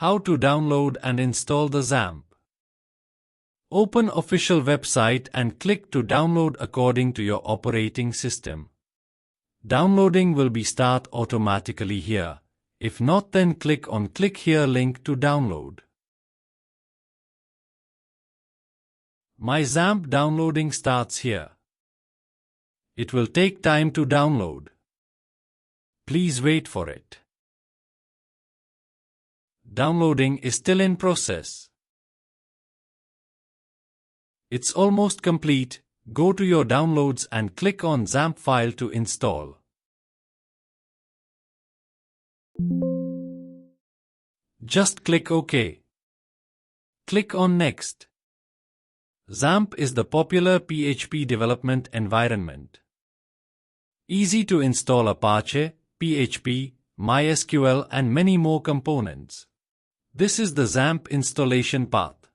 How to download and install the XAMPP. Open official website and click to download according to your operating system. Downloading will be start automatically here. If not, then click on click here link to download. My XAMPP downloading starts here. It will take time to download. Please wait for it. Downloading is still in process. It's almost complete. Go to your downloads and click on XAMPP file to install. Just click OK. Click on Next. XAMPP is the popular PHP development environment. Easy to install Apache, PHP, MySQL and many more components. This is the XAMPP installation path.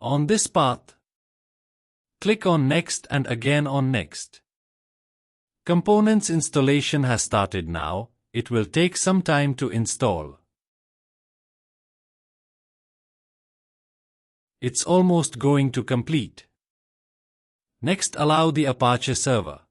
On this path, click on Next and again on Next. Components installation has started now. It will take some time to install. It's almost going to complete. Next, allow the Apache server.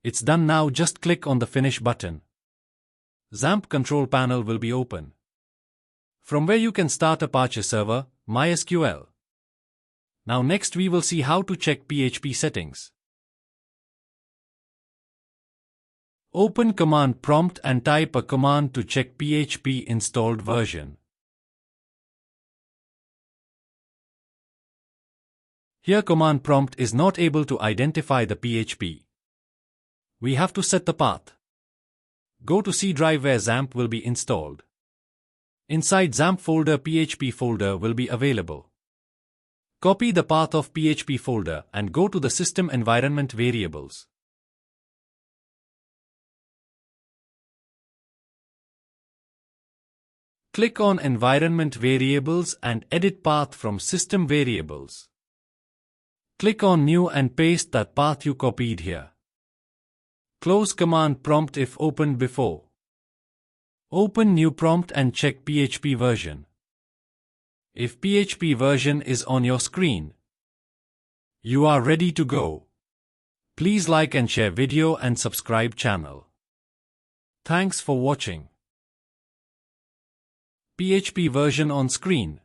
It's done now. Just click on the Finish button. XAMPP control panel will be open, from where you can start Apache server, MySQL. Now next we will see how to check PHP settings. Open command prompt and type a command to check PHP installed version. Here command prompt is not able to identify the PHP. We have to set the path. Go to C drive where XAMPP will be installed. Inside XAMPP folder, PHP folder will be available. Copy the path of PHP folder and go to the system environment variables. Click on environment variables and edit path from system variables. Click on new and paste that path you copied here. Close command prompt if opened before. Open new prompt and check PHP version. If PHP version is on your screen, you are ready to go. Please like and share video and subscribe channel. Thanks for watching. PHP version on screen.